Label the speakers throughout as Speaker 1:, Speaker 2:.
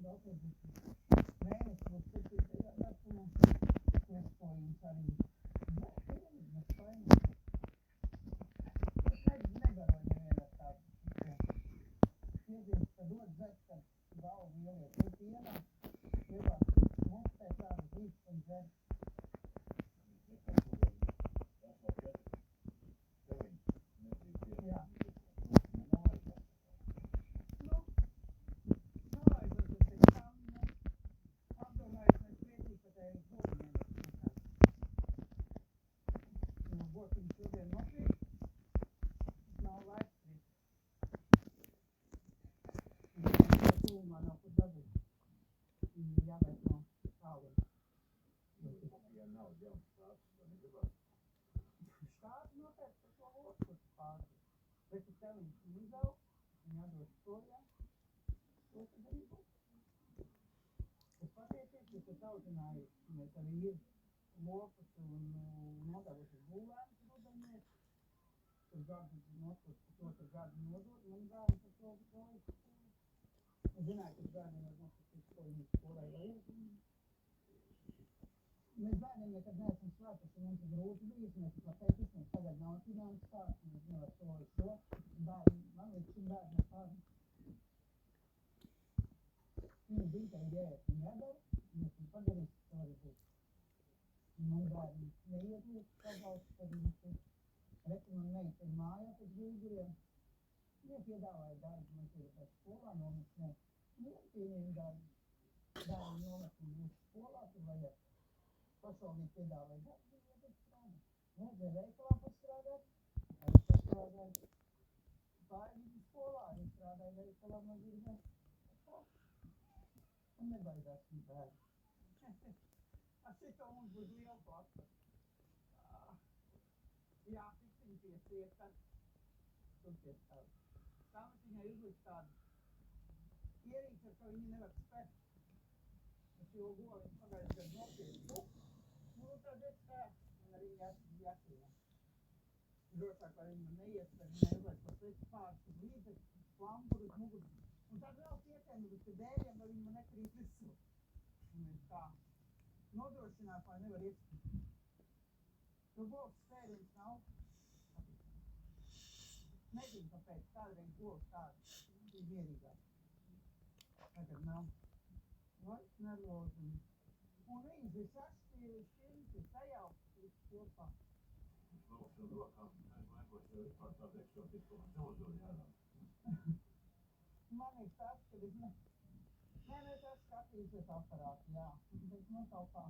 Speaker 1: Mēnesis būs 7. vecumā. Iespojums arī. Bet paņem. Es negaroju nevienu ar tādu. Iezīst, ka dod dzert, kad galvu ieliek. Ir pienā, ievāc mostē tādu zīst un dzert. Jā. Gotiņu šodien nokrīt, nav laiks krīt. Tūmā nav kur dabūt. Jāvērt no tāliem.
Speaker 2: Ja nav jauns stāsts, vai negribas?
Speaker 1: Štādi noteikti par to otru pārdu. Bet tu teliņš izaug, un jādod projām. To tad arī būs. Tas patiecies, ja tu tautināji, mēs arī ir lopas un nodevus uz būvēm, rudamies. Tur gadu notkot, to tur gadu nodod, man bērni par to gāju skolu. Un zināju, ka bērni var notkot skolu, viņi skolai vajag. Mēs bērniem nekad neesam svētuši, un mums ir grūti bijis, mēs pateicis, mēs tagad nav finanses stāsts, mēs nevar to vai šo. Bērni, man līdz šim bērni ir pārni. Viņi bija tā idēja, viņi jādara, mēs viņu padarīs, tā arī būs. Man bērni neiedliek pabalstu par viņu. Reku man meita ir mājā pēc Gulguriem. Viņa piedāvāja darbu, man ir pēc skolā nometnē. Viņa pieņēma darbu. Bērni nometnē mūsu skolā, tur vajag. Pašvaldība piedāvāja darbu, viņa iedod strādāt. Vajadzēja veikalā pastrādāt, arī pastrādāt. Pāri viņu skolā arī strādāja veikalā mazirgā. Un nebaidās viņa bērni. Šito mums būs liela plata. Jā, fiksiņi piesiet, tad tur pies tādu. Stāmatiņai uzlikt tādu ierīci, ar ko viņi nevar spēt. Es jau govi pagājuši gadu nopietni. Nu, tad es spētu. Un arī jāsījā. Drošāk, lai viņi man neiespēr, neuzliek par sliktu pāris uz līdzekļu, plamburu uz muguru. Un tad vēl pietēnu uz dēļiem, lai viņi man nekrīt visu. Un es tā nodrošināt, lai nevar iespēt. Tu govs spēriens nav. Nezinu, kāpēc kādreiz govs tādu ir mierīgāk. Tagad nav. Vairs nervozi. Un viņas ir sašķīruši, viņas ir sajauktas visu kopā.
Speaker 2: Lūkšu rokām, mēs laikos jau vispār tādu eksotisku neuzdodu jādām.
Speaker 1: Man ir tas, ka es ne... Nē, tas skatīsies aparāti, jā. Bet man kaut kā...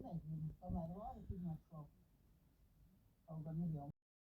Speaker 1: Nezinu, kamēr varu, iznāk kaut gan ir jau